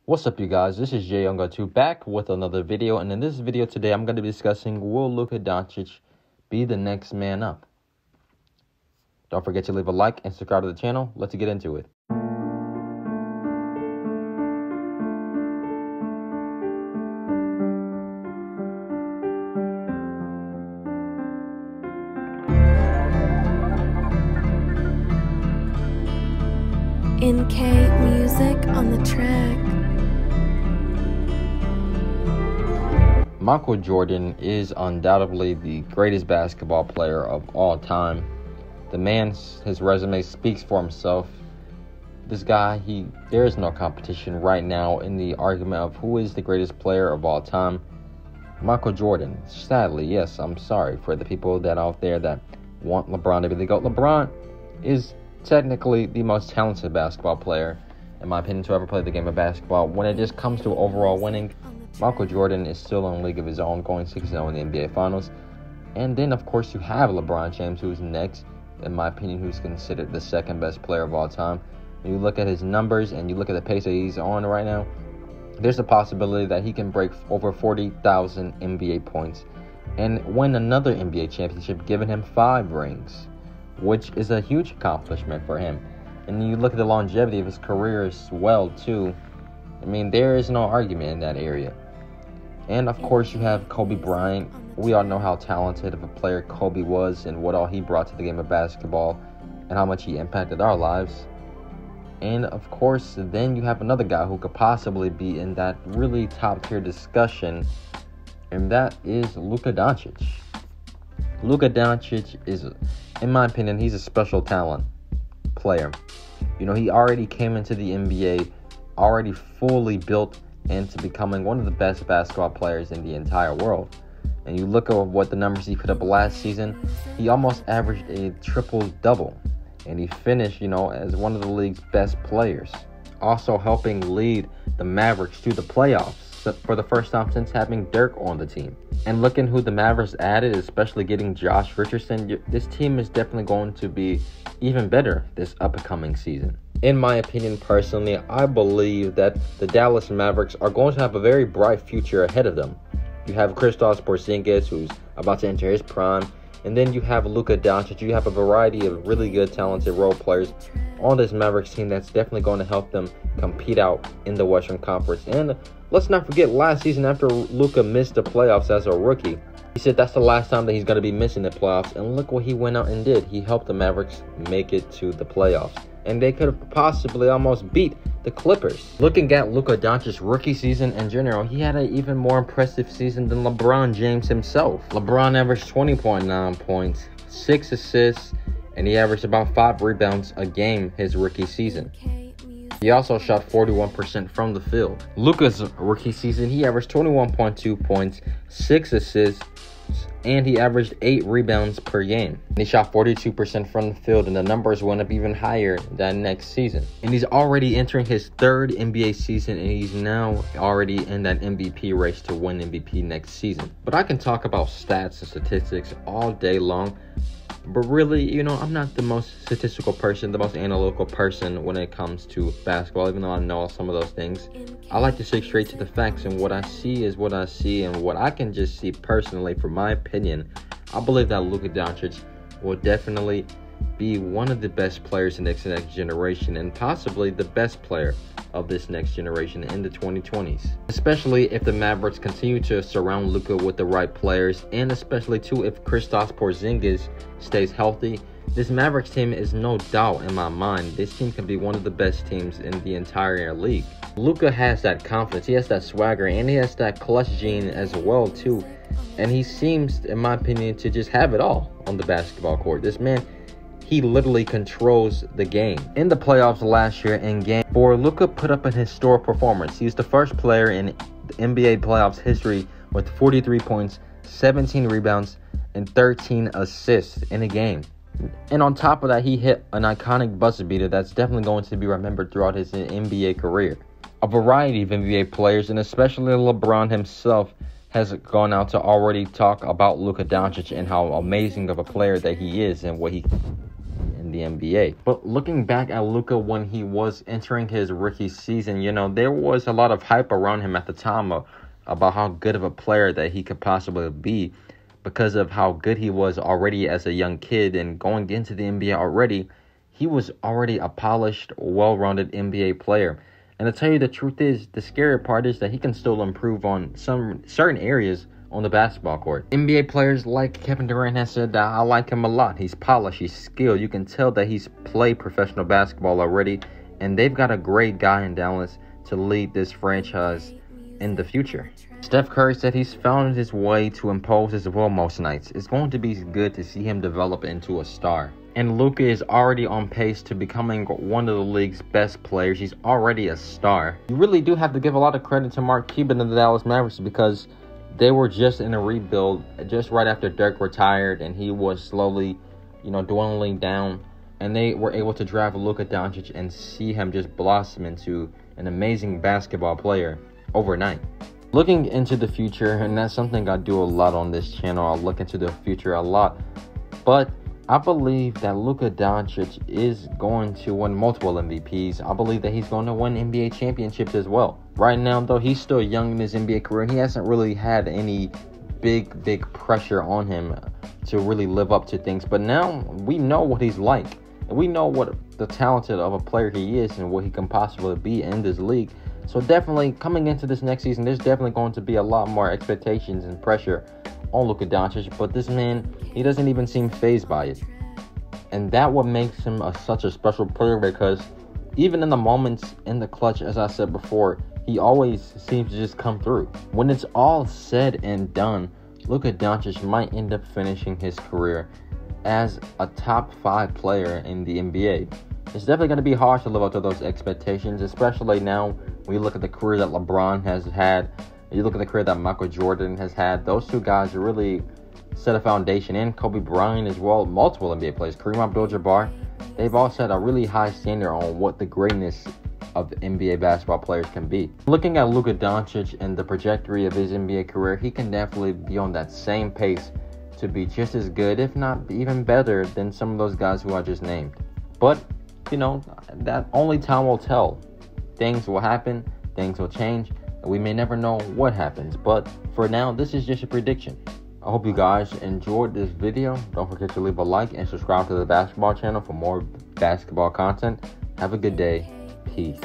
What's up, you guys? This is Jay Younga2 back with another video, and in this video today I'm going to be discussing, will Luka Dončić be the next man up? Don't forget to leave a like and subscribe to the channel. Let's get into it. NK music on the track. Michael Jordan is undoubtedly the greatest basketball player of all time. The man, his resume speaks for himself. This guy, there is no competition right now in the argument of who is the greatest player of all time. Michael Jordan. Sadly, yes, I'm sorry for the people that out there that want LeBron to be the GOAT. LeBron is technically the most talented basketball player, in my opinion, to ever play the game of basketball. When it just comes to overall winning, Michael Jordan is still in a league of his own, going 6-0 in the NBA Finals. And then, of course, you have LeBron James, who's next, in my opinion, who's considered the second best player of all time. When you look at his numbers and you look at the pace that he's on right now, there's a possibility that he can break over 40,000 NBA points and win another NBA championship, giving him 5 rings, which is a huge accomplishment for him. And you look at the longevity of his career as well, too. I mean, there is no argument in that area. And, of course, you have Kobe Bryant. We all know how talented of a player Kobe was and what all he brought to the game of basketball and how much he impacted our lives. And, of course, then you have another guy who could possibly be in that really top-tier discussion, and that is Luka Dončić. Luka Dončić is, in my opinion, he's a special talent player. You know, he already came into the NBA already fully built into becoming one of the best basketball players in the entire world. And you look at what the numbers he put up last season, he almost averaged a triple-double. And he finished, as one of the league's best players. Also helping lead the Mavericks to the playoffs for the first time since having Dirk on the team. And looking who the Mavericks added, especially getting Josh Richardson, this team is definitely going to be even better this upcoming season. In my opinion, personally, I believe that the Dallas Mavericks are going to have a very bright future ahead of them. You have Kristaps Porzingis, who's about to enter his prime, and then you have Luka Dončić. You have a variety of really good, talented role players on this Mavericks team that's definitely going to help them compete out in the Western Conference. And let's not forget, last season, after Luka missed the playoffs as a rookie, he said that's the last time that he's going to be missing the playoffs. And look what he went out and did. He helped the Mavericks make it to the playoffs. And they could have possibly almost beat the Clippers. Looking at Luka Dončić's rookie season in general, he had an even more impressive season than LeBron James himself. LeBron averaged 20.9 points, 6 assists, and he averaged about 5 rebounds a game his rookie season. He also shot 41% from the field. Luka's rookie season, he averaged 21.2 points, 6 assists, and he averaged 8 rebounds per game. And he shot 42% from the field, and the numbers went up even higher that next season. And he's already entering his 3rd NBA season, and he's now already in that MVP race to win MVP next season. But I can talk about stats and statistics all day long. But really, I'm not the most statistical person, the most analytical person when it comes to basketball, even though I know some of those things. I like to stick straight to the facts, and what I see is what I see, and what I can just see personally, from my opinion, I believe that Luka Dončić will definitely be one of the best players in this next generation, and possibly the best player of this next generation in the 2020s. Especially if the Mavericks continue to surround Luka with the right players, and especially too if Kristaps Porzingis stays healthy. This Mavericks team is no doubt, in my mind, this team can be one of the best teams in the entire league. Luka has that confidence, he has that swagger, and he has that clutch gene as well too. And he seems, in my opinion, to just have it all on the basketball court. This man, he literally controls the game. In the playoffs last year in Game 4, Luka put up an historic performance. He's the first player in the NBA playoffs history with 43 points, 17 rebounds, and 13 assists in a game. And on top of that, he hit an iconic buzzer beater that's definitely going to be remembered throughout his NBA career. A variety of NBA players, and especially LeBron himself, has gone out to already talk about Luka Dončić and how amazing of a player that he is, and in the NBA. But looking back at Luka when he was entering his rookie season, there was a lot of hype around him at the time about how good of a player that he could possibly be because of how good he was already as a young kid. And going into the NBA already, he was already a polished, well-rounded NBA player. And to tell you the truth is, the scary part is that he can still improve on some certain areas on the basketball court. NBA players like Kevin Durant has said that I like him a lot. He's polished, he's skilled. You can tell that he's played professional basketball already, and they've got a great guy in Dallas to lead this franchise in the future. Steph Curry said he's found his way to impose his will most nights. It's going to be good to see him develop into a star. And Luka is already on pace to becoming one of the league's best players. He's already a star. You really do have to give a lot of credit to Mark Cuban and the Dallas Mavericks because they were just in a rebuild just right after Dirk retired and he was slowly, dwindling down. And they were able to draft Luka Dončić and see him just blossom into an amazing basketball player overnight. Looking into the future, and that's something I do a lot on this channel. I look into the future a lot. But I believe that Luka Dončić is going to win multiple MVPs. I believe that he's going to win NBA championships as well. Right now, though, he's still young in his NBA career, and he hasn't really had any big pressure on him to really live up to things. But now we know what he's like, and we know what the talented of a player he is and what he can possibly be in this league. So definitely, coming into this next season, there's definitely going to be a lot more expectations and pressure on Luka Dončić, but this man, he doesn't even seem fazed by it. And that what makes him such a special player, because even in the moments in the clutch, as I said before, he always seems to just come through. When it's all said and done, Luka Dončić might end up finishing his career as a top 5 player in the NBA. It's definitely going to be hard to live up to those expectations, especially now when you look at the career that LeBron has had. You look at the career that Michael Jordan has had. Those two guys really set a foundation, and Kobe Bryant as well. Multiple NBA players, Kareem Abdul-Jabbar, they've all set a really high standard on what the greatness of NBA basketball players can be. Looking at Luka Dončić and the trajectory of his NBA career, he can definitely be on that same pace to be just as good, if not even better, than some of those guys who I just named. But, that only time will tell. Things will happen, things will change, and we may never know what happens. But for now, this is just a prediction. I hope you guys enjoyed this video. Don't forget to leave a like and subscribe to the basketball channel for more basketball content. Have a good day. Peace.